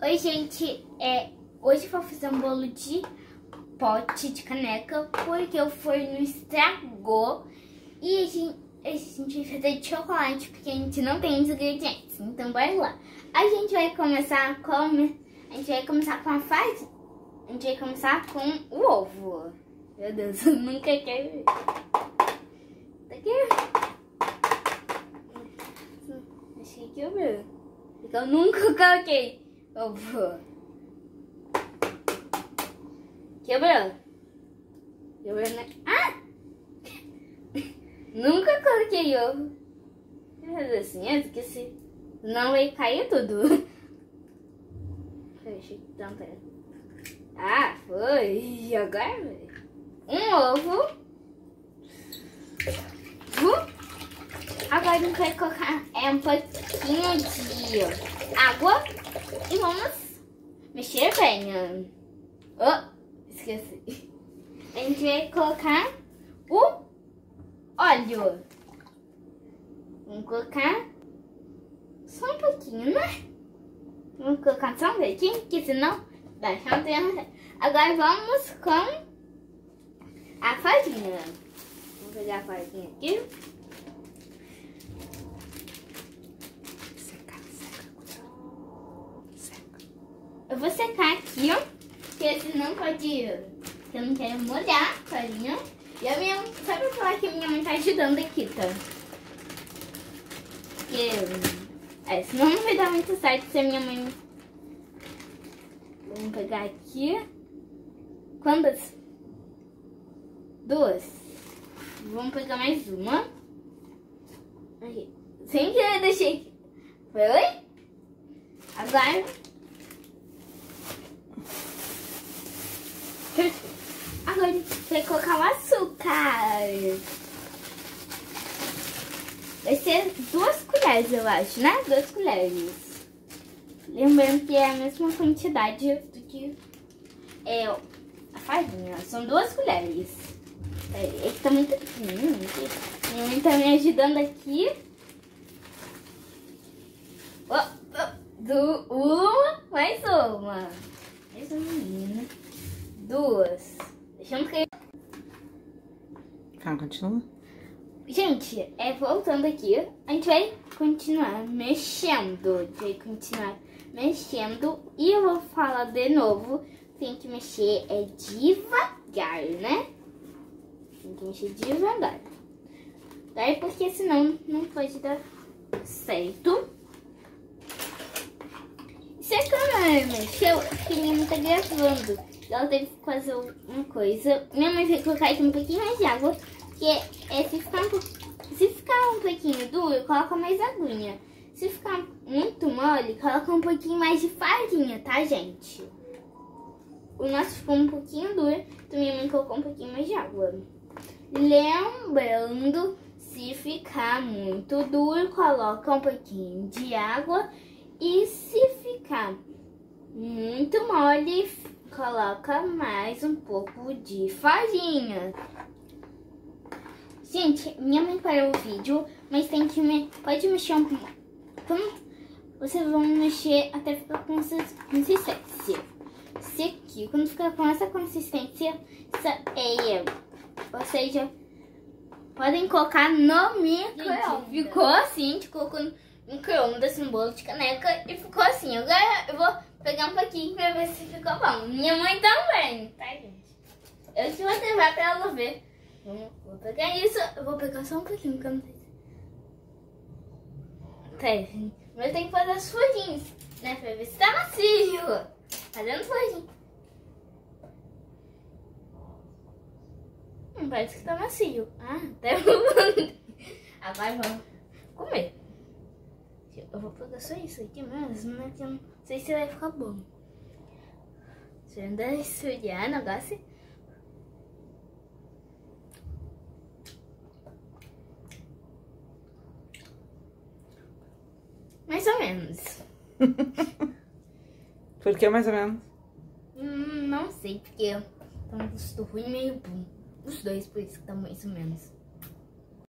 Oi, gente, hoje eu vou fazer um bolo de pote de caneca, porque o forno estragou e a gente vai fazer de chocolate, porque a gente não tem os ingredientes, então bora lá. A gente vai começar com a farinha, a gente vai começar com o ovo. Meu Deus, eu nunca quero ver. Tá aqui? Achei que quebrou, porque eu nunca coloquei ovo. Quebrou, né? Ah! Nunca coloquei ovo. Deixa eu fazer assim, eu esqueci. Não vai cair tudo. Deixa eu tampar. Ah, foi. E agora, um ovo. Agora a gente vai colocar um pouquinho de água. E vamos mexer bem. Oh, esqueci. A gente vai colocar o óleo. Vamos colocar só um pouquinho, né? Vamos colocar só um pouquinho, porque senão vai ficar tempo. Agora vamos com a farinha. Vamos pegar a farinha aqui. Eu vou secar aqui, ó, porque senão pode... Eu não quero molhar a farinha. E a minha... Só pra falar que a minha mãe tá ajudando aqui, tá? Porque... senão não vai dar muito certo se a minha mãe... Vamos pegar aqui. Quantas? Duas. Vamos pegar mais uma. Aqui. Sem querer, deixei. Foi? Agora... Agora a gente vai colocar o açúcar. Vai ser 2 colheres, eu acho, né? 2 colheres. Lembrando que é a mesma quantidade do que a farinha. São 2 colheres. É que tá muito pequenininho. Minha mãe tá me ajudando aqui. Mais uma. Mais uma menina. 2. Deixamos que... Calma, continua. Gente, voltando aqui, a gente vai continuar mexendo. E eu vou falar de novo. Tem que mexer devagar, né? Tem que mexer devagar. Daí, porque senão não pode dar certo. Se a câmera mexeu, porque minha mãe tá gravando. Ela teve que fazer uma coisa. Minha mãe vai colocar aqui um pouquinho mais de água. Que se ficar um pouquinho duro, coloca mais aguinha. Se ficar muito mole, coloca um pouquinho mais de farinha, tá, gente? O nosso ficou um pouquinho duro, então minha mãe colocou um pouquinho mais de água. Lembrando, se ficar muito duro, coloca um pouquinho de água. E se ficar muito mole, coloca mais um pouco de farinha. Gente, minha mãe parou o vídeo, mas tem que pode mexer um pouco. Vocês vão mexer até ficar com essa consistência. Se aqui, quando ficar com essa consistência, vocês já podem colocar no micro-ondas. Ficou assim, a gente colocou no micro-ondas um bolo de caneca e ficou assim. Agora eu vou pegar um pouquinho pra ver se ficou bom. Minha mãe também, tá, gente? Eu te vou levar pra ela ver. Vou pegar isso. Eu vou pegar só um pouquinho, porque eu não sei. Tá, gente. Mas eu tenho que fazer as furinhas, né? Pra ver se tá macio. Fazendo furinho. Parece que tá macio. Ah, tá bom. Agora vamos comer. Eu vou pegar só isso aqui mesmo, né? Que eu não sei se vai ficar bom. Se eu ainda esfriar o negócio. Mais ou menos. Por que mais ou menos? Não sei, porque tá um gosto ruim e meio bom. Os dois, por isso que tá mais ou menos.